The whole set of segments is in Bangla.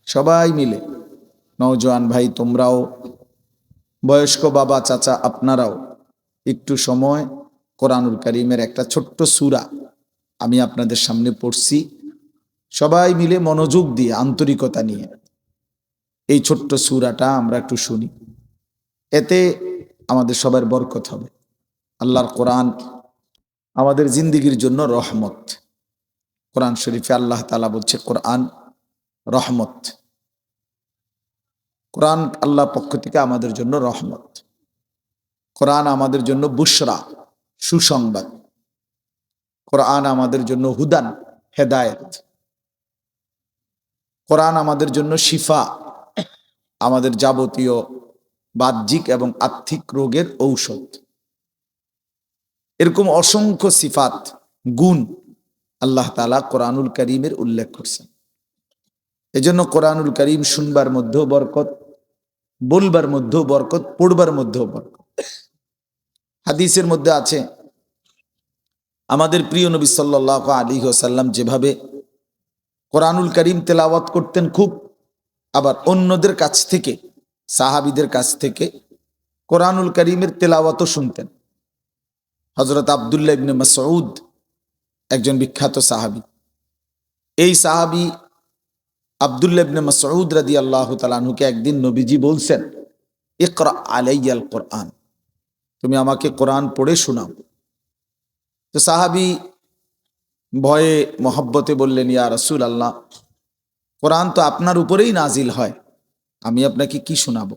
সবাই মিলে, নওজোয়ান ভাই তোমরাও, বয়স্ক বাবা চাচা আপনারাও একটু সময় কোরআনুল কারীমের একটা ছোট্ট সূরা আমি আপনাদের সামনে পড়ছি। সবাই মিলে মনোযোগ দিয়ে আন্তরিকতা নিয়ে এই ছোট্ট সূরাটা আমরা একটু শুনি। এতে আমাদের সবার বরকত হবে। আল্লাহর কোরআন আমাদের জিন্দেগির জন্য রহমত। কোরআন শরীফে আল্লাহ তাআলা বলছে কোরআন রহমত। কোরআন আল্লাহর পক্ষ থেকে আমাদের জন্য রহমত। কোরআন আমাদের জন্য বুশরা, সুসংবাদ। কোরআন আমাদের জন্য হুদান, হেদায়েত। কোরআন আমাদের জন্য শিফা, আমাদের যাবতীয় বাহ্যিক এবং আত্মিক রোগের ঔষধ। এরকম অসংখ্য সিফাত, গুণ আল্লাহ তাআলা কোরআনুল কারীমের উল্লেখ করছেন। এজন্য কোরআনুল কারীম শুনবার মধ্যেও বরকত, বলবার মধ্যেও বরকত, পড়বার মধ্যেও বরকত। হাদিসের মধ্যে আছে আমাদের প্রিয় নবী সাল্লাল্লাহু আলাইহি ওয়াসাল্লাম যেভাবে কোরআনুল কারীম তেলাওয়াত করতেন খুব, আবার অন্যদের কাছ থেকে, সাহাবীদের কাছ থেকে কোরআনুল কারীমের তেলাওয়াতও শুনতেন। হযরত আব্দুল্লাহ ইবনে মাসউদ একজন বিখ্যাত সাহাবী। এই সাহাবী আব্দুল্লাহ ইবনে মাসউদ রাদিয়াল্লাহু তাআলা আনহুকে একদিন নবীজি বলছেন, ইকরা আলাইয়াল কোরআন, তুমি আমাকে কোরআন পড়ে শোনাও। তো সাহাবী ভয়ে মহব্বতে বললেন, ইয়া রাসূলুল্লাহ, কোরআন তো আপনার উপরেই নাজিল হয়, আমি আপনাকে কি শোনাবো?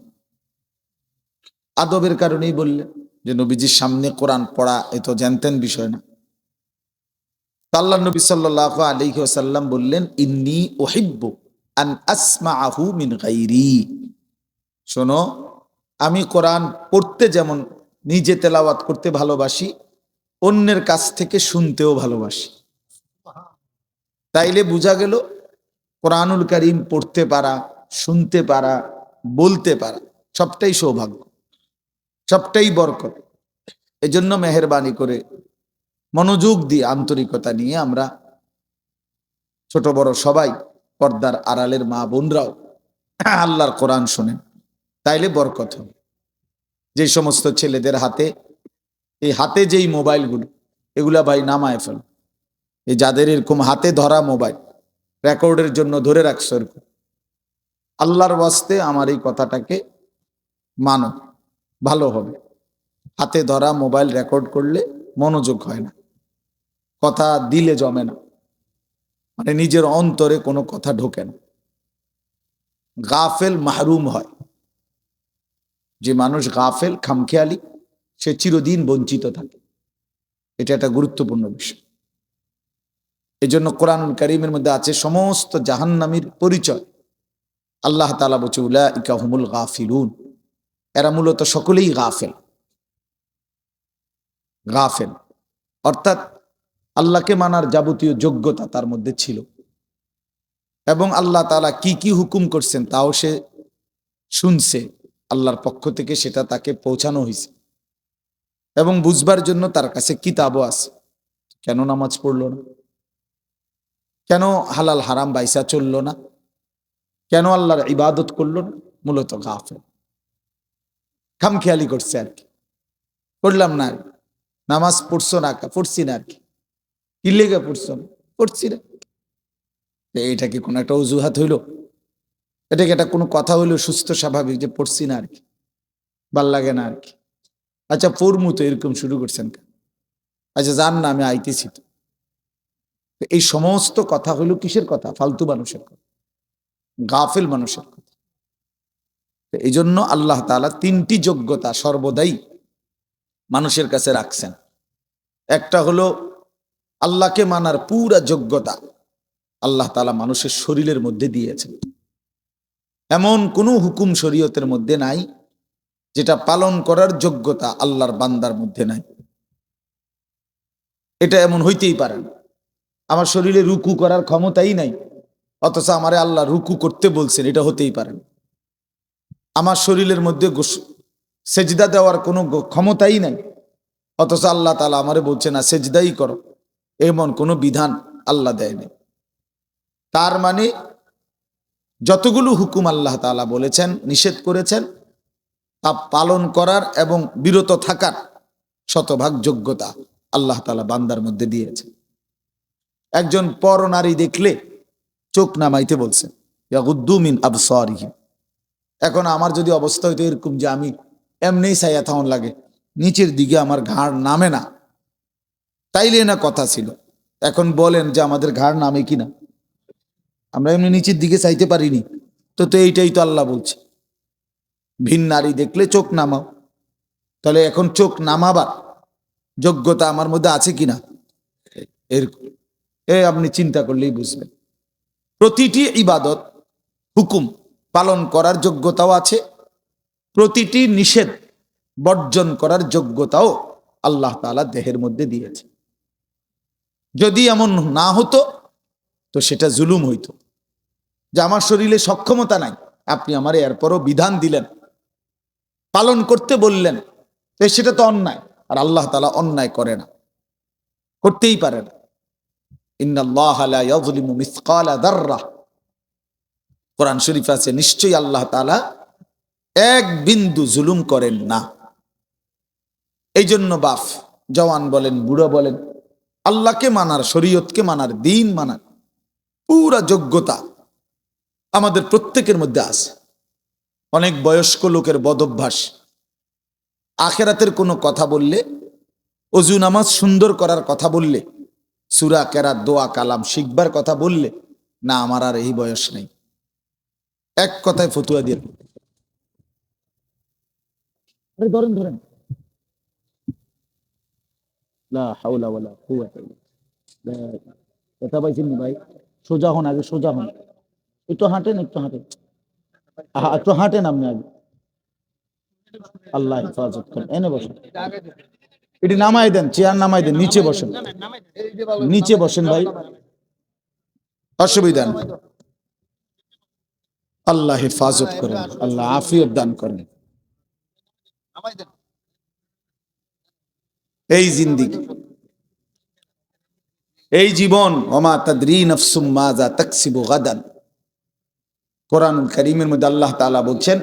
আদবের কারণেই বললেন যে নবীজির সামনে কোরআন পড়া এ তো জানতেন বিষয় না। আল্লাহর নবী সাল্লাল্লাহু আলাইহি ওয়াসাল্লাম বললেন, ইন্নী উহিব্বু আন আসমাআহু মিন গায়রি, শোনো, আমি কোরআন পড়তে যেমন নিজে তেলাওয়াত করতে ভালোবাসি, অন্যের কাছ থেকে শুনতেও ভালোবাসি। তাইলে বোঝা গেল কোরআনুল কারীম পড়তে পারা, শুনতে পারা, বলতে পারা সবটাই সৌভাগ্য, সবটাই বরকত। এজন্য মেহেরবানি করে মনোযোগ দিয়ে আন্তরিকতা নিয়ে আমরা ছোট বড় সবাই, পর্দার আড়ালের মা বোনরাও আল্লাহর কোরআন শোনেন, তাইলে বরকত হবে। যে সমস্ত ছেলেদের হাতে, এই হাতে যেই মোবাইলগুলো, এগুলা ভাই নামায় ফেল। এই যাদের এরকম হাতে ধরা মোবাইল রেকর্ডের জন্য ধরে রাখছো, এরকম আল্লাহর ওয়াস্তে আমার এই কথাটাকে মানো, ভালো হবে। হাতে ধরা মোবাইল রেকর্ড করলে মনোযোগ হয় না, কথা দিলে জমে না, মানে নিজের অন্তরে কোনো কথা ঢোকে না, গাফেল মাহরুম হয়। যে মানুষ গাফেল, খামখেয়ালি, সে চিরদিন বঞ্চিত থাকে। এটা একটা গুরুত্বপূর্ণ বিষয়। এজন্য কোরআনুল কারীমের মধ্যে আছে সমস্ত জাহান্নামীর পরিচয়। আল্লাহ তাআলা বলছে, উলাইকা হুমুল গাফিলুন, এরা মূলত সকলেই গাফেল। গাফেল অর্থাৎ আল্লাহকে মানার যাবতীয় যোগ্যতা তার মধ্যে ছিল, এবং আল্লাহ তাআলা কি কি হুকুম করছেন তাও সে শুনছে, আল্লাহর পক্ষ থেকে সেটা তাকে পৌঁছানো হয়েছে, এবং বুঝবার জন্য তার কাছে কিতাবও আছে। কেন নামাজ পড়লো না? কেন হালাল হারাম বাইসা চললো না? কেন আল্লাহর ইবাদত করলো না? মূলত গাফেল, খামখেয়ালি করছে আর কি। পড়লাম না, নামাজ পড়ছো না, পড়ছি না আর কি। কি লেগে পড়ছো না? পড়ছি না। এটা কি কোনো একটা অজুহাত হইল? এটা কি একটা কোনো কথা হইলো সুস্থ স্বাভাবিক যে পড়ছি না আর কি, ভাল লাগে না আর কি? আচ্ছা পড়মু তো, এরকম শুরু করছেন কেন? আচ্ছা জান না, আমি আইতেছি তো। এই সমস্ত কথা হইল কিসের কথা? ফালতু মানুষের কথা, গাফেল মানুষের কথা। এই জন্য আল্লাহ তাআলা তিনটি যোগ্যতা সর্বদাই মানুষের কাছে রাখছেন। একটা হলো আল্লাহকে মানার পুরা যোগ্যতা আল্লাহ তাআলা মানুষের শরীরের মধ্যে দিয়েছেন। এমন কোনো হুকুম শরীয়তের মধ্যে নাই যেটা পালন করার যোগ্যতা আল্লাহর বান্দার মধ্যে নাই। এটা এমন হইতেই পারে না। আমার শরীরে রুকু করার ক্ষমতাই নাই, অথচ আমারে আল্লাহ রুকু করতে বলছেন, এটা হতেই পারে না। আমার শরীরের মধ্যে সেজদা দেওয়ার কোনো ক্ষমতাই নাই, অথচ আল্লাহ তাআলা আমারে বলছে না সেজদাই করো, এমন কোনো বিধান আল্লাহ দেয়নি। তার মানে যতগুলো হুকুম আল্লাহ তাআলা বলেছেন, নিষেধ করেছেন, তা পালন করার এবং বিরত থাকার শতভাগ যোগ্যতা আল্লাহ তাআলা বান্দার মধ্যে দিয়েছে। একজন পর নারী দেখলে চোখ নামাইতে বলছেন, ইয়াগুদ্দু মিন আবসারিহিম। এখন আমার যদি অবস্থা হইতো এরকম যে আমি এমনিই ছাইয়া থাউন লাগে, নিচের দিকে আমার ঘাড় নামে না, তাইলে না কথা ছিল। এখন বলেন যে আমাদের ঘাড় নামে কিনা? আমরা এমনি নিচের দিকে চাইতে পারিনি। তো তো এইটাই তো আল্লাহ বলছে, ভিন নারী দেখলে চোখ নামাও। তাহলে এখন চোখ নামাবার যোগ্যতা আমার মধ্যে আছে কিনা? এরকম আপনি চিন্তা করলেই বুঝবেন। প্রতিটি ইবাদত হুকুম পালন করার যোগ্যতাও আছে, প্রতিটি নিষেধ বর্জন করার যোগ্যতাও আল্লাহ তাআলা দেহের মধ্যে দিয়েছে। যদি এমন না হতো তো সেটা জুলুম হইতো, যে আমার শরীরে সক্ষমতা নাই, আপনি আমার এরপরও বিধান দিলেন, পালন করতে বললেন, তো সেটা তো অন্যায়। আর আল্লাহ তাআলা অন্যায় করে না, করতেই পারে না। ইন্নাল্লাহা লা ইয়াযলিমু মিসকালা যাররাহ, কোরআন শরীফ আছে, নিশ্চয়ই আল্লাহ তাআলা এক বিন্দু জুলুম করেন না। এই জন্য বাপ জওয়ান বলেন, বুড়ো বলেন, আল্লাহকে মানার, শরীয়তকে মানার, দিন মানার পুরা যোগ্যতা আমাদের প্রত্যেকের মধ্যে আছে। অনেক বয়স্ক লোকের বদভ্যাস, আখেরাতের কোনো কথা বললে, অজু নামাজ সুন্দর করার কথা বললে, সূরা কেরাত, দোয়া কালাম শিখবার কথা বললে, না আমার আর এই বয়স নেই, এক কথায় ফতুয়া দিয়ে ধরেন ধরেন, লা হাওলা ওয়ালা কুওয়াতা ইল্লা বিল্লাহ। কথা পাইছেন ভাই? সোজা হন, আগে সোজা হন, একটু হাঁটেন, একটু হাঁটেন, একটু হাঁটেন আপনি আগে। আল্লাহ হেফাজত করেন। এনে বসেন, এটি নামাই দেন, চেয়ার নামাই দেন, নিচে বসেন, নিচে বসেন ভাই, অসুবিধা নেই। আল্লাহ হেফাজত করেন, আল্লাহ আফিয়ত দান করেন। এই জিন্দিগি, এই জীবন, ওমা তাদরি নাফসুম মাযা তাকসিবু গাদান, কোরআনুল কারীমের মধ্যে আল্লাহ তাআলা বলছেন,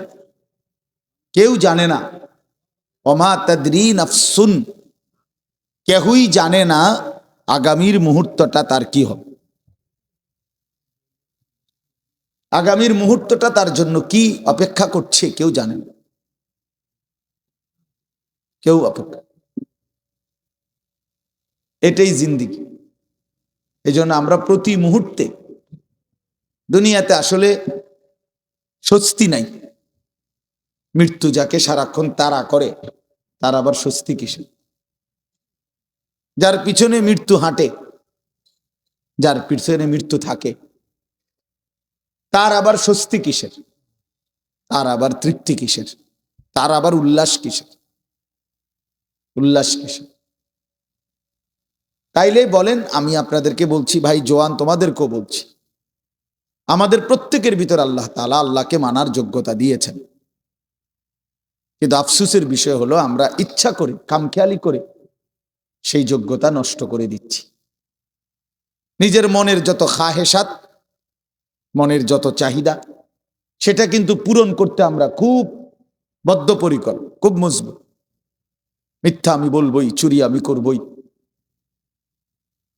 কেউ জানে না, ওমা তাদরি নাফসুন, কেউই জানে না আগামীর মুহূর্তটা তার কি হবে, আগামীর মুহূর্তটা তার জন্য কি অপেক্ষা করছে কেউ জানে না, কেউ অপেক্ষা। এটাই জিন্দিগি। এই জন্য আমরা প্রতি মুহূর্তে, দুনিয়াতে আসলে স্বস্তি নাই। মৃত্যু যাকে সারাক্ষণ তাড়া করে, তার আবার স্বস্তি কিসে? যার পিছনে মৃত্যু হাঁটে, যার পিছনে মৃত্যু থাকে, তার আবার স্বস্তি কিসের? তার আবার তৃপ্তি কিসের? তার আবার উল্লাস কিসের? উল্লাস কিসের? তাইলে বলেন, আমি আপনাদেরকে বলছি ভাই, জোয়ান তোমাদেরকেও বলছি, আমাদের প্রত্যেকের ভিতর আল্লাহ তাআলা আল্লাহকে মানার যোগ্যতা দিয়েছেন, কিন্তু আফসোসের বিষয় হলো আমরা ইচ্ছা করে, খামখেয়ালি করে সেই যোগ্যতা নষ্ট করে দিচ্ছি। নিজের মনের যত খাহেসাত, মনের যত চাহিদা, সেটা কিন্তু পূরণ করতে আমরা খুব বদ্ধপরিকর, খুব মজবুত। মিথ্যা আমি বলবই, চুরি আমি করবই,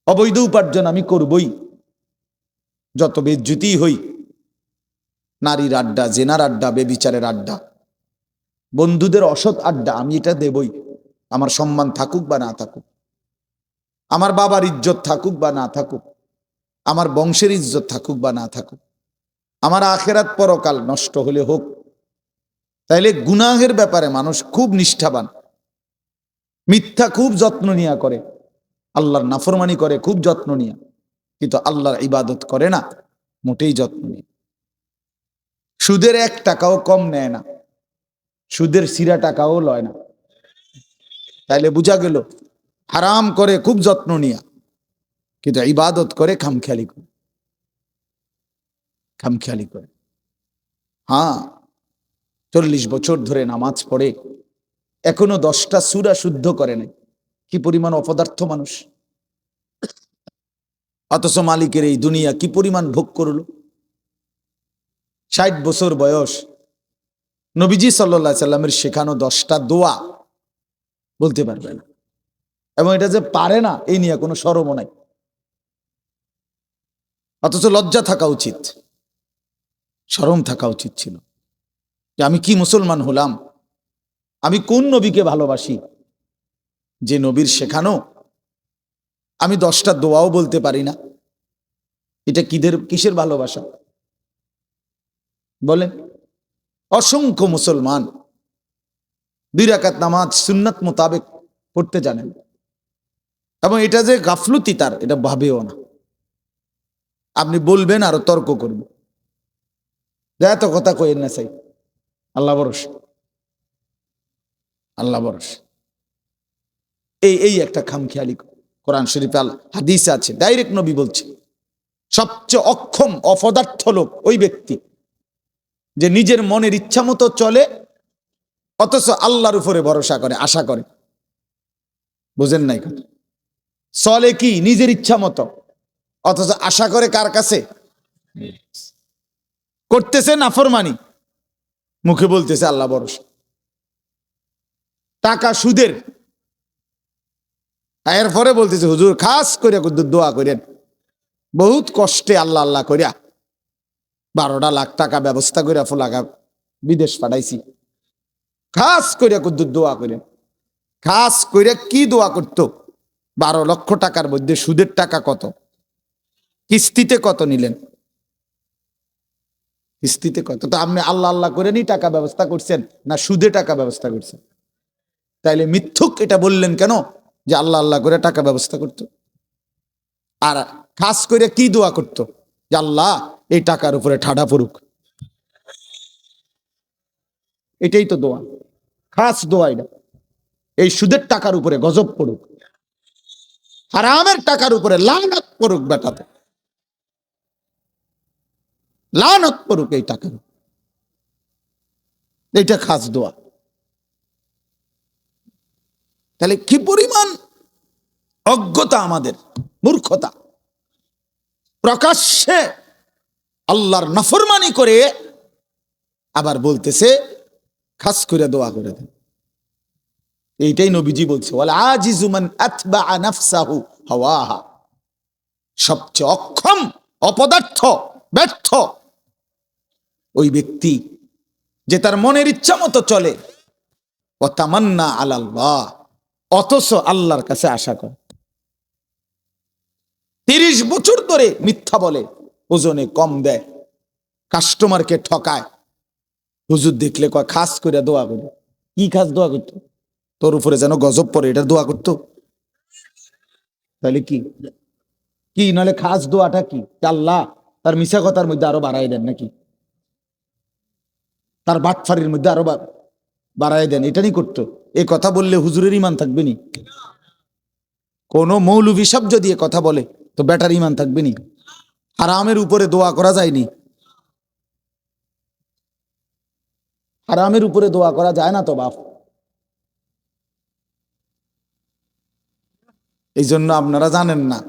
অবৈধ উপার্জন আমি করবই, যত বেজ্জুতি হই, নারীর আড্ডা, জেনার আড্ডা, বেবিচারের আড্ডা, বন্ধুদের অসৎ আড্ডা, আমি এটা দেবই। আমার সম্মান থাকুক বা না থাকুক, আমার বাবার ইজ্জত থাকুক বা না থাকুক, আমার বংশের ইজ্জত থাকুক বা না থাকুক, আমার আখেরাত পরকাল নষ্ট হলে হোক। তাইলে গুনাহের ব্যাপারে মানুষ খুব নিষ্ঠাবান, মিথ্যা খুব যত্ন নিয়া করে, আল্লাহর নাফরমানি করে খুব যত্ন নিয়া, কিন্তু আল্লাহর ইবাদত করে না মোটেই যত্ন নিয়ে। সুদের 1 টাকাও কম নেয় না, সুদের সিরা টাকাও লয় না। তাইলে বোঝা গেল, হারাম করে খুব যত্ন নিয়া, কিন্তু ইবাদত করে খামখেয়ালি করে, খামখেয়ালি করে। হ্যাঁ, 40 বছর ধরে নামাজ পড়ে, এখনো 10টা সূরা শুদ্ধ করে নাই। কি পরিমাণ অপদার্থ মানুষ! অথচ মালিকের এই দুনিয়া কি পরিমাণ ভোগ করলো। 60 বছর বয়স, নবীজি সাল্লাল্লাহু আলাইহি সাল্লামের শেখানো 10টা দোয়া বলতে পারবে না, এবং এটা যে পারে না এই নিয়ে কোনো শরমও নাই। অথচ লজ্জা থাকা উচিত, শরম থাকা উচিত ছিল যে আমি কি মুসলমান হলাম, আমি কোন নবীকে ভালোবাসি যে নবীর শেখানো আমি 10টা দোয়াও বলতে পারি না। এটা কিসের ভালোবাসা বলেন? অসংখ্য মুসলমান 2 রাকাত নামাজ সুন্নাত মোতাবেক পড়তে জানেন, এবং এটা যে গাফলতি তার এটা ভাবেও না। আপনি বলবেন আরো তর্ক করবেন, এত কথা কইেন না চাই, আল্লাহ ভরসা, আল্লাহ ভরসা। এই একটা খামখেয়ালি কোরআন শরীফে হাদিসে আছে, ডাইরেক্ট নবী বলছে সবচেয়ে অক্ষম অপদার্থ লোক ওই ব্যক্তি যে নিজের মনের ইচ্ছা মতো চলে অথচ আল্লাহর উপরে ভরসা করে, আশা করে। বুঝেন নাই কথা? চলে কি নিজের ইচ্ছা মতো, অথচ আশা করে কার কাছে? করতেছে নাফরমানি, মুখে বলতেছে আল্লাহ ভরসা। টাকা সুদের, এরপরে বলতেছে হুজুর খাস করে দোয়া করেন, বহুত কষ্টে আল্লাহ আল্লাহ করিয়া 12 লাখ টাকা ব্যবস্থা করিয়া ফুলাগা বিদেশ পাঠাইছি, খাস করিয়া দোয়া করেন। খাস করিয়া কি দোয়া করতো? 12 লক্ষ টাকার মধ্যে সুদের টাকা কত, কিস্তিতে কত নিলেন, কিস্তিতে কত? তো আপনি আল্লাহ আল্লাহ করে নি টাকা ব্যবস্থা করছেন না সুদে টাকা ব্যবস্থা করছেন? তাইলে মিথ্যুক এটা বললেন কেন যে আল্লাহ আল্লাহ করে টাকা ব্যবস্থা করতো? আর খাস করে কি দোয়া করতো? যে আল্লাহ এই টাকার উপরে ঠাডা পড়ুক। এটাই তো দোয়া, খাস দোয়া এটা। এই সুদের টাকার উপরে গজব পড়ুক, হারামের টাকার উপরে লানত পড়ুক, বেটাতে লানত পড়ুক এই টাকার। এইটা খাস দোয়া। তাহলে কি পরিমাণ অজ্ঞতা আমাদের, মূর্খতা! প্রকাশ্যে আল্লাহর নাফরমানি করে আবার বলতেছে খাস করে দোয়া করে দেন। এইটাই নবীজি বলছে, ওয়াল আজিজু মান আতবা নাফসাহু হাওয়াহা। সবচেয়ে অক্ষম, অপদার্থ, ব্যর্থ ওই ব্যক্তি যে তার মনের ইচ্ছা মতো চলে, ও তামান্না আলাল্লাহ, অথচ আল্লাহর কাছে আশা করে। 30 বছর ধরে মিথ্যা বলে, ওজনে কম দেয়, কাস্টমারকে ঠকায়, হুজুর দেখলে কয় খাস করে দোয়া করে। কি খাস দোয়া করতো? তোর উপরে যেন গজব পড়ে এটার দোয়া করতো? তাহলে কি কি নাহলে খাস দোয়াটা কি? আল্লাহ তার মিশা কথার মধ্যে আরো বাড়াই দেন নাকি, তার বাটফারির মধ্যে আরো বাড়াই দেন, এটা নি করতো? এ কথা বললে হুজুরের ইমান থাকবে নি? কোন মৌলভী সাহেব যদি এ কথা বলে তো বেটার ইমান থাকবে নি? হারামের উপরে দোয়া করা যায়নি, হারামের উপরে দোয়া করা যায় না তো বাপ। এই জন্য আপনারা জানেন না,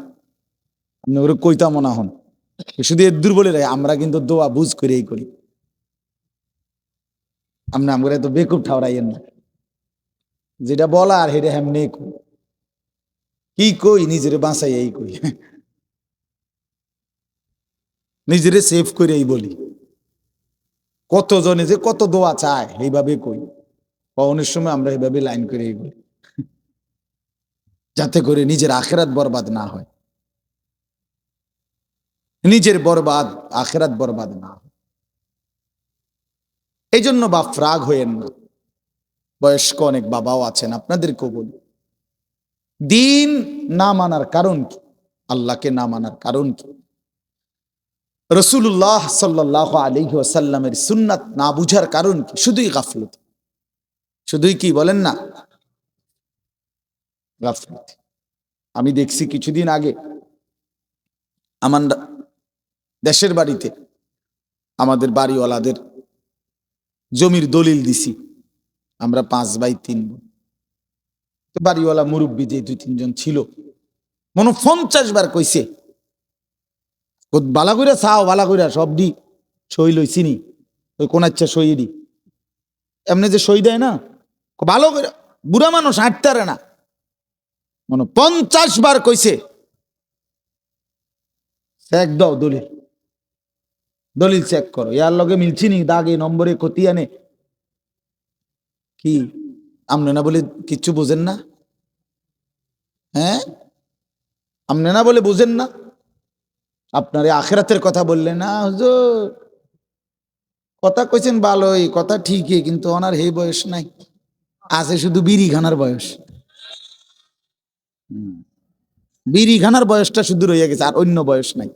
আপনি ওরে কইতা মনা হন, শুধু এদুর বলে রে আমরা কিন্তু দোয়া বুঝ করেই করি। আপনি আমরা তো বেকুব ঠাওরাইয়েন না, যেটা বলা আর হেরে হেমনে কি কই নিজেরে বাঁচাই এই কই, নিজেরে সেভ করে এই বলি। কতজনে যে কত দোয়া চায় এইভাবে কই, অনেক সময় আমরা এইভাবে লাইন করে এই বলি, যাতে করে নিজের আখেরাত বরবাদ না হয়, নিজের বরবাদ আখেরাত বরবাদ না হয়। এই জন্য বাপ রাগ হইয়েন না, বয়স্ক অনেক বাবাও আছেন, আপনাদেরকেও বলি, দিন না মানার কারণ কি, আল্লাহকে না মানার কারণ কি, রাসূলুল্লাহ সাল্লাল্লাহু আলাইহি ওয়াসাল্লামের সুন্নাত না বুঝার কারণ কি? শুধুই গাফলতি, শুধুই কি বলেন না, গাফলতি। আমি দেখছি কিছুদিন আগে আমার দেশের বাড়িতে আমাদের বাড়িওয়ালাদের জমির দলিল দিছি, আমরা 5 ভাই 3 বোন। তো বাড়িওয়ালা মুরব্বী যে 2-3 জন ছিল, মনে 50 বার কইছে বালা কইরা চাও, বালা কইরা সব দি সই লইছিনি, ওই কোন আচ্ছা শহীদই এমনি যে শহীদ হয় না, ভালো করে বুড়া মানুষ হাঁটতে পারে না, মনে 50 বার কইছে চেক দাও, দলিল দলিল চেক করো, ইয়ার লগে মিলছি নি, দাগে নম্বরে ক্ষতি আনে কি আমনে না বলে কিচ্ছু বোঝেন না? হ্যাঁ, আমনে না বলে বুঝেন না? আপনার আখেরাতের কথা বললেন না হুজুর, কথা কইছেন ভালোই, কথা ঠিকই, কিন্তু ওনার এই বয়স নাই, আছে শুধু বিড়ি খানার বয়স। বিড়ি খানার বয়সটা শুধু রয়ে গেছে, আর অন্য বয়স নাই।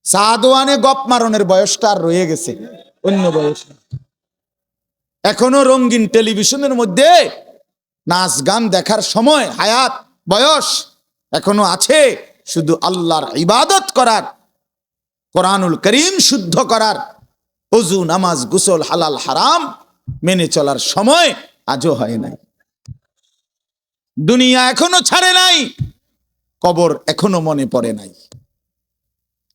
সাদওয়ানে গপ মারনের বয়সটা আর রয়ে গেছে, অন্য বয়স নাই। এখনো রঙিন টেলিভিশনের মধ্যে নাচ গান দেখার সময়, হায়াত, বয়স এখনো আছে, শুধু আল্লাহর ইবাদত করার, কোরআনুল করিম শুদ্ধ করার, ওযু নামাজ গোসল হালাল হারাম মেনে চলার সময় আজও হয় নাই। দুনিয়া এখনো ছাড়ে নাই, কবর এখনো মনে পড়ে নাই,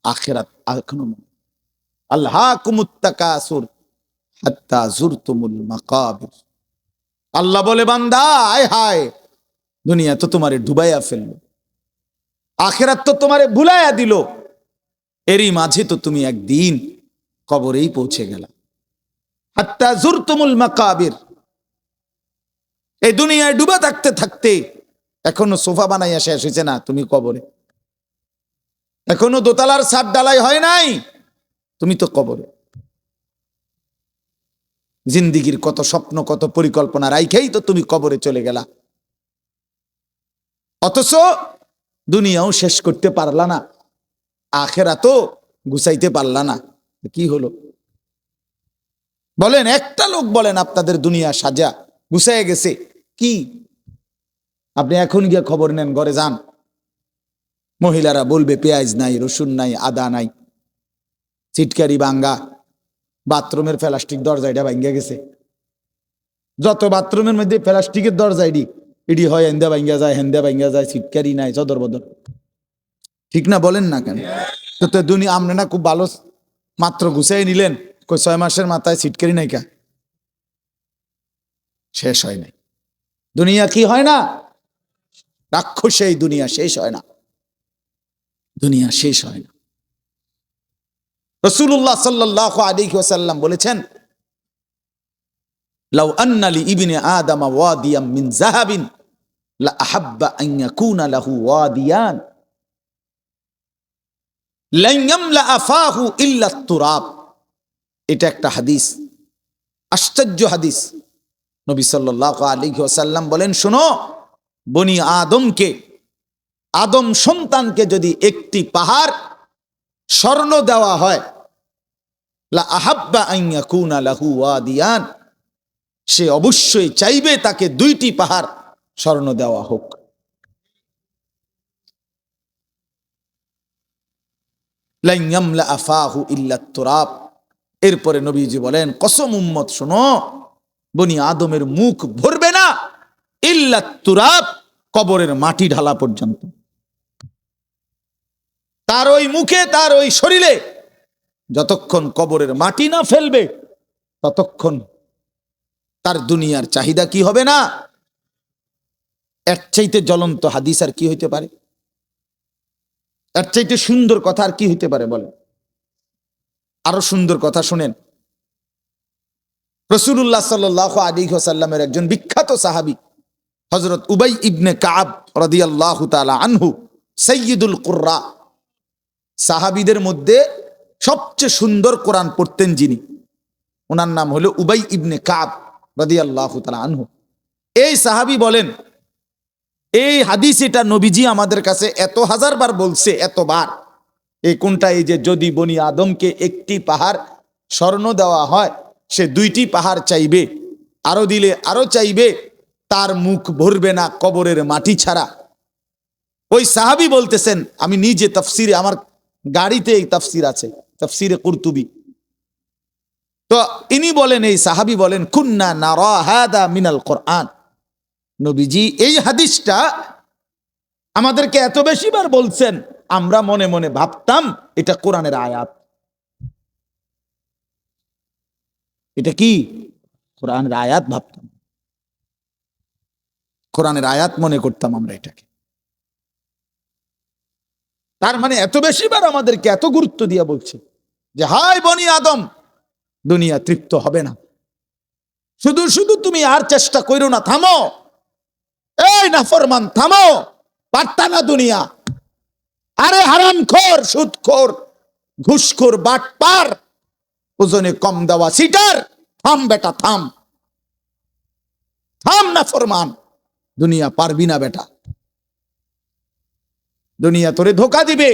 আখিরাত এখনো মনে। আল্লাহকুমুত তাকাসুর হাত্তা যুরতুমুল মাকাবির। আল্লাহ বলে, বান্দা আয় হায়, দুনিয়া তো তোমারে ডুবাইয়া ফেললো, আখিরাত তো তোমারে ভুলাইয়া দিল, এরই মাঝে তো তুমি একদিন কবরেই পৌঁছে গেলা। হাত্তা যুরতুমুল মাকাবির। এই দুনিয়ায় ডুবা থাকতে থাকতে এখনো সোফা বানাইয়া শেষ হয়েছে না, তুমি কবরে। এখনো দোতলার ছাদ ডালাই হয় নাই, তুমি তো কবরে। জিন্দিগির কত স্বপ্ন, কত পরিকল্পনা রাইখেই তো তুমি কবরে চলে গেলা, অথচ দুনিয়াও শেষ করতে পারলা না, আখিরাতও গুছাইতে পারলা না। কি হলো বলেন? একটা লোক বলেন আপনাদের দুনিয়া সাজা গুছাইয়া গেছে কি? আপনি এখন গিয়ে খবর নেন, ঘরে যান, মহিলারা বলবে পেঁয়াজ নাই, রসুন নাই, আদা নাই, চিটকারি ভাঙ্গা, বাথরুমের প্লাস্টিক দরজা এটা ভাঙ্গা গেছে। যত বাথরুমের মধ্যে প্লাস্টিকের দরজা এডি হয়, হেন্দা ভাঙ্গা যায়, হেন্দা ভাঙ্গা যায়, চিটকারি নাই, চদর বদর, ঠিক না? বলেন না কেন? তো দুনিয়া আমনে না খুব ভালো মাত্র গুছাই নিলেন, কই 6 মাসের মাথায় চিটকারি নাই কা, শেষ হয় নাই। দুনিয়া কি হয় না? রাক্ষসে এই দুনিয়া শেষ হয় না, দুনিয়া শেষ হয় না। রাসূলুল্লাহ সাল্লাল্লাহু আলাইহি ওয়াসাল্লাম বলেছেন, লাউ আন্না লি ইবনে আদম ওয়াদিয়াম মিন যাহাবিন লা আহাব্বা আন ইয়াকুনা লাহু ওয়াদিয়ান লান ইয়ামলা আফাহু ইল্লা তুরাব। এটা একটা হাদিস, আশ্চর্য হাদিস। নবী সাল্লাল্লাহু আলাইহি ওয়াসাল্লাম বলেন, শোনো, বনি আদমকে, আদম সন্তানকে যদি একটি পাহাড় স্বর্ণ দেওয়া হয়, লা আহাব্বা আন ইয়াকুনা লাহু ওয়াদিয়ান, সে অবশ্যই চাইবে তাকে 2টি পাহাড় স্বর্ণ দেওয়া হোক। লান ইয়ামলা আফাহু ইল্লা তুরাব। এরপরে নবীজি বলেন, কসম উম্মত শোনো, বনি আদমের মুখ ভরবে না ইল্লা তুরাব, কবরের মাটি ঢালা পর্যন্ত। তার ওই মুখে, তার ওই শরীরে যতক্ষণ কবরের মাটি না ফেলবে, ততক্ষণ তার দুনিয়ার চাহিদা কি হবে না। এর চাইতে জ্বলন্ত হাদিস আর কি হইতে পারে? এর চাইতে সুন্দর কথা আর কি হইতে পারে বলে? আরো সুন্দর কথা শুনেন। রাসূলুল্লাহ সাল্লাল্লাহু আলাইহি ওয়াসাল্লামের একজন বিখ্যাত সাহাবী হযরত উবাই ইবনে কাব রাদিয়াল্লাহু তাআলা আনহু, সাইয়্যিদুল কুররা, সাহাবীদের মধ্যে সবচেয়ে সুন্দর কোরআন পড়তেন যিনি, ওনার নাম হলো উবাই ইবনে কাব রাদিয়াল্লাহু তাআলা আনহু। এই সাহাবী বলেন, এই হাদিস এটা নবীজি আমাদের কাছে এত হাজারবার বলছে, এতবার। এই কোনটা? এই যে যদি বনি আদমকে একটি পাহাড় স্বর্ণ দেওয়া হয়, সে 2টি পাহাড় চাইবে, আরো দিলে আরো চাইবে, তার মুখ ভরবে না কবরের মাটি ছাড়া। ওই সাহাবী বলতেছেন, আমি নিজে তাফসিরে, আমার গাড়িতে এই তাফসির আছে, তাফসিরে কুরতুবী। তো ইনি বলেন, এই সাহাবী বলেন, কুন্না নারা হাদা মিনাল কোরআন। নবীজি এই হাদিসটা আমাদেরকে এত বেশিবার বলছেন, আমরা মনে মনে ভাবতাম এটা কোরআনের আয়াত। এটা কি? কোরআনের আয়াত ভাবতাম, কোরআনের আয়াত মনে করতাম আমরা এটাকে। তার মানে এত বেশিবার আমাদেরকে এত গুরুত্ব দিয়া বলছে যে হাই বনি আদম, দুনিয়া তৃপ্ত হবে না, শুধু শুধু তুমি আর চেষ্টা করো না, থামো, এই নাফরমান থামো, পারতা না দুনিয়া। আরে হারামখোর, সুদখোর, ঘুষখোর, বাটপার, ওজনে কম দেওয়া সিটার, থাম বেটা থাম, থাম নাফরমান, দুনিয়া পারবি না বেটা, দুনিয়া তোরে ধোকা দিবে,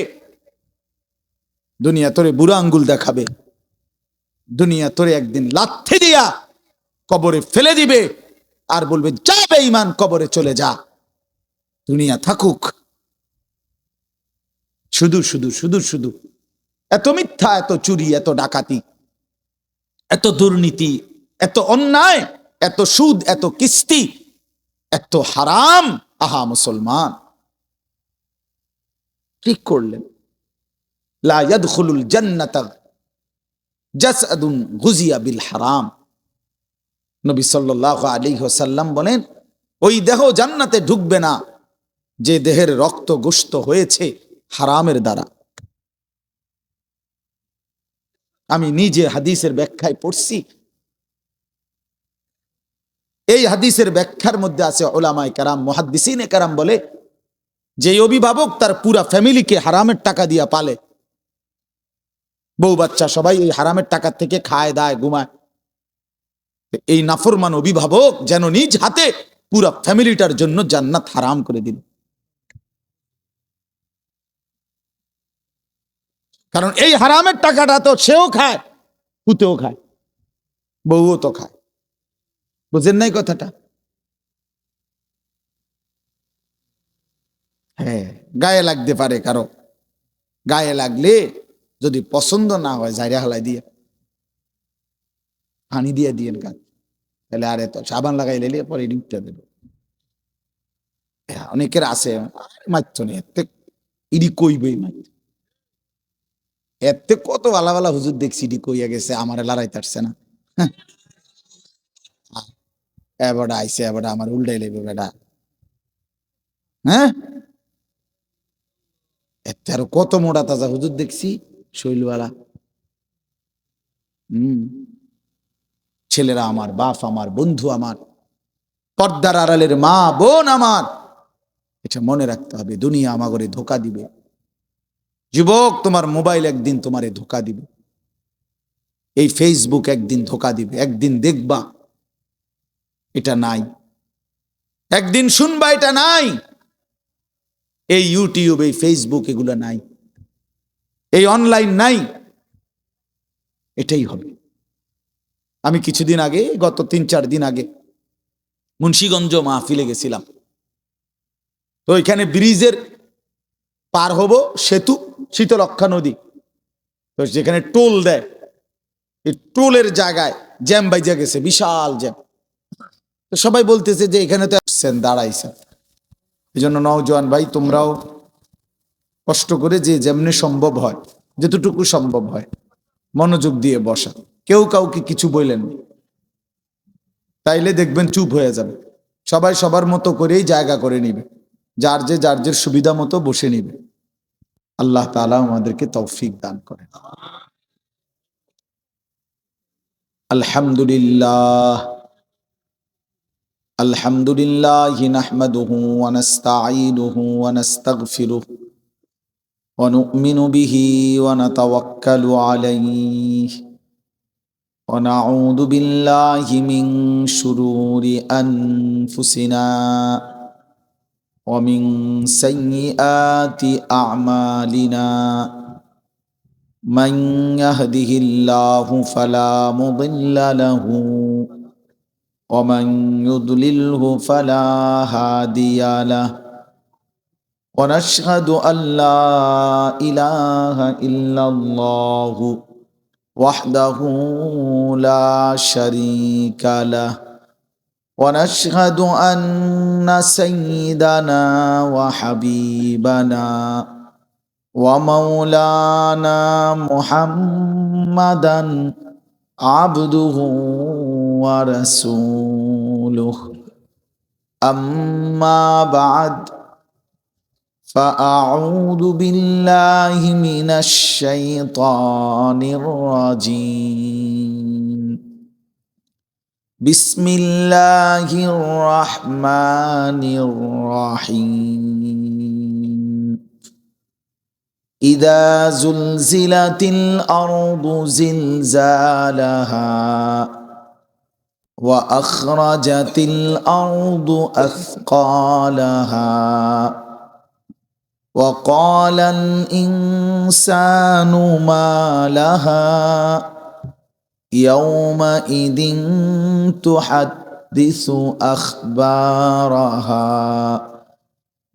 দুনিয়া তোরে বুড়া আঙ্গুল দেখাবে, দুনিয়া তোরে একদিন লাথি দিয়া কবরে ফেলে দিবে আর বলবে যা বেঈমান, কবরে চলে যা, দুনিয়া থাকুক। শুধু শুধু শুধু শুধু এত মিথ্যা, এত চুরি, এত ডাকাতি, এত দুর্নীতি, এত অন্যায়, এত সুদ, এত কিস্তি, এত হারাম। আহা মুসলমান, ঠিক করলেন। লা ইয়াদখুলুল জান্নাতা জাসআদুন গুজিয়া বিল হারাম। নবী সাল্লাল্লাহু আলাইহি ওয়াসাল্লাম বলেন, ওই দেহ জান্নাতে ঢুকবে না যে দেহের রক্ত গোশত হয়েছে হারামের দ্বারা। আমি নিজে হাদিসের ব্যাখ্যায় পড়ছি, এই হাদিসের ব্যাখ্যার মধ্যে আছে উলামায়ে কেরাম, মুহাদ্দিসিনে কেরাম বলে, যে অভিভাবক তার পুরা ফ্যামিলিকে হারামের টাকা দিয়া পালে, বউ বাচ্চা সবাই এই হারামের টাকা থেকে খায় দায় ঘুমায়, এই নাফরমান অভিভাবক যেন নিজ হাতে পুরা ফ্যামিলিটার জন্য জান্নাত হারাম করে দিল। কারণ এই হারামের টাকাটা তো সেও খায়, পুতেও খায়, বউও তো খায়। বুঝেন নাই কথাটা? হ্যাঁ, গায়ে লাগতে পারে কারো, গায়ে লাগলে যদি পছন্দ না হয় জাইরা হালাই দিয়ে, পানি দিয়ে দিয়েন গাছ, তাহলে আরে তো সাবান লাগাই লেলে পরে ডিপটা দেব। অনেকের আছে মাত্র নেই, এতে ইডি কইবই মাত্র, এতে কত ভালা ভালা হুজুর দেখছি ইডি কইয়া গেছে, আমার লড়াই তারছে না, এবারটা আইসে, এবারটা আমার উল্টাই লেবে বেটা। হ্যাঁ, এতে আরো কত মোটা তাজা হুজুর দেখছি, শৈলওয়ালা। হম, ছেলেরা আমার, বাপ আমার, বন্ধু আমার, পর্দার আড়ালের মা বোন আমার, এটা মনে রাখতে হবে, দুনিয়া আমাগরে ধোকা দিবে। যুবক, তোমার মোবাইল একদিন তোমারে ধোকা দিবে, এই ফেসবুক একদিন ধোকা দিবে, একদিন দেখবা এটা নাই, একদিন শুনবা এটা নাই, এই ইউটিউব, এই ফেসবুক, এগুলো নাই, এই অনলাইন নাই, এটাই হবে। আমি কিছুদিন আগে, গত 3-4 দিন আগে মুন্সিগঞ্জ মাহফিলে গেছিলাম। তো এখানে ব্রিজের পার হব, সেতু, শীতলক্ষা নদী, তো যেখানে টোল দেয়, এই টোলের জায়গায় জ্যাম বাইজা গেছে, বিশাল জ্যাম। তো সবাই বলতেছে যে এখানে তো আসছেন, দাঁড়াইছেন, এই জন্য নওজোয়ান ভাই তোমরাও কষ্ট করে যে যেমনি সম্ভব হয়, যতটুকু সম্ভব হয়, মনোযোগ দিয়ে বসা, কেউ কাউকে কিছু বললেন, তাইলে দেখবেন চুপ হয়ে যাবে, সবাই সবার মতো করেই জায়গা করে নিবে, যার যে সুবিধা মতো বসে নিবে। আল্লাহ তাআলা আমাদেরকে তৌফিক দান করেন। আলহামদুলিল্লাহ, আলহামদুলিল্লাহ নাহমাদুহু ওয়া নাস্তাঈনুহু ওয়া নাস্তাগফিরুহু ওয়া নু'মিনু বিহি ওয়া নাতাওয়াক্কালু আলাইহি ওয়া নাউযু বিল্লাহি মিন শুরুরি আনফুসিনা ওয়া মিন সাইয়্যিআতি আ'মালিনা। মান ইয়াহদিহিল্লাহু ফালা মুদিল্লা লাহু ওয়া মান ইউদ্লিলহু ফালা হাদিয়া লাহু। ওয়া নাশহাদু আল্লা ইলাহা ইল্লাল্লাহু ওয়াহদাহু লা শারীকা লাহু। ওয়া নাশহাদু আন্না সাইয়্যিদানা ওয়া হাবিবানা ওয়া মাওলানা মুহাম্মাদান عبده ورسوله أما بعد فأعوذ بالله من الشيطان الرجيم بسم الله الرحمن الرحيم إذا زلزلت الأرض زلزالها وأخرجت الأرض أثقالها وقال الإنسان ما لها يومئذ تحدث أخبارها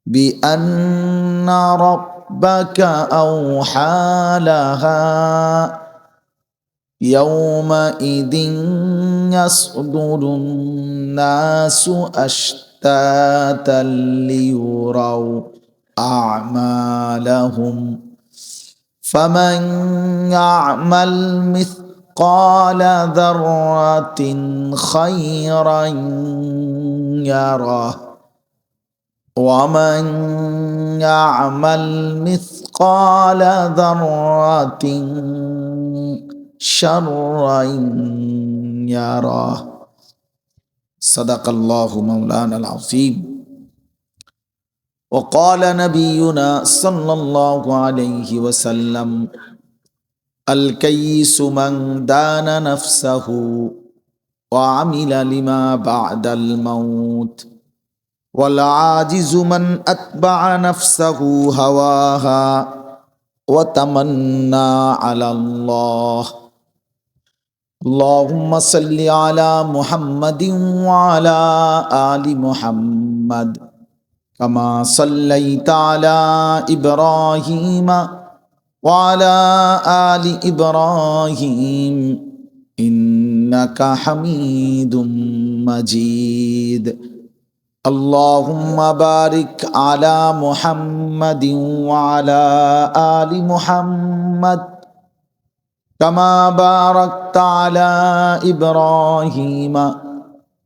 بأن ربك أوحى لها يومئذ يصدر الناس أشتاتا ليروا أعمالهم فمن يعمل مثقال ذرة خيرا يره ومن يعمل مثقال ذرة شرا يره صدق الله مولانا العظيم وقال نبينا صلى الله عليه وسلم الكيس من دان نفسه وعمل لما بعد الموت والعاجز من أتبع نفسه هواها وتمنى على الله اللهم صل على محمد وعلى آل محمد كما صليت على إبراهيم وعلى آل إبراهيم إنك حميد مجيد اللهم بارك على محمد وعلى آل محمد كما باركت على إبراهيم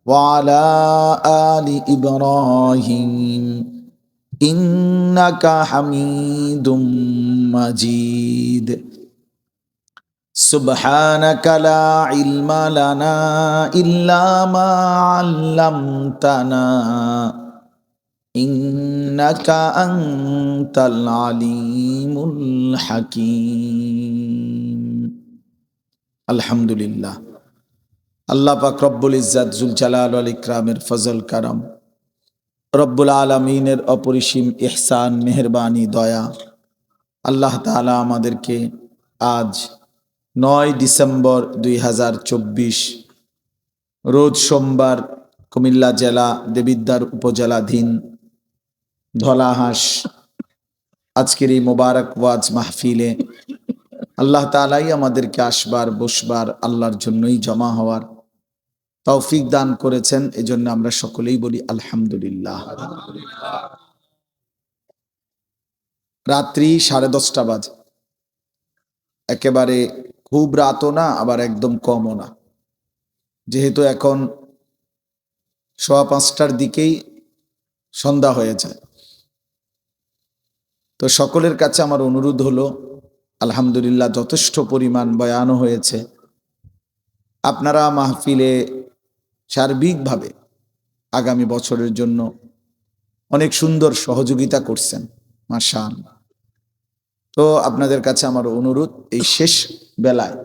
وعلى آل إبراهيم إنك حميد مجيد سبحانك لا علم لنا إلا ما علمتنا إنك أنت العليم الحكيم الحمد لله আল্লাহ পাক রব্বুল ইজ্জাত জুল জালাল ওয়াল ইকরামের ফজল কারাম রব্বুল আলামিনের অপরিসীম ইহসান মেহেরবানি দয়া আল্লাহ তাআলা আমাদেরকে আজ 9 ডিসেম্বর 2024 রোজ সোমবার কুমিল্লা জেলা দেবিদ্বার উপজেলাধীন ধলাহাঁস আজকের এই মোবারক ওয়াজ মাহফিলে আল্লাহ তাআলাই আমাদেরকে আসবার বসবার আল্লাহর জন্যই জমা হওয়ার তৌফিক দান করেছেন এজন্য আমরা সকলেই বলি আলহামদুলিল্লাহ রাত্রি 10:30 বাজে একেবারে খুব রাতও না আবার একদম কমও না যেহেতু এখন 5:15টার দিকেই সন্ধ্যা হয়ে যায় তো সকলের কাছে আমার অনুরোধ হলো আলহামদুলিল্লাহ যথেষ্ট পরিমাণ বয়ানও হয়েছে আপনারা মাহফিলে সার্বিকভাবে আগামী বছরের জন্য অনেক সুন্দর সহযোগিতা করছেন মাশাআল্লাহ তো আপনাদের কাছে আমার অনুরোধ এই শেষ বেলায়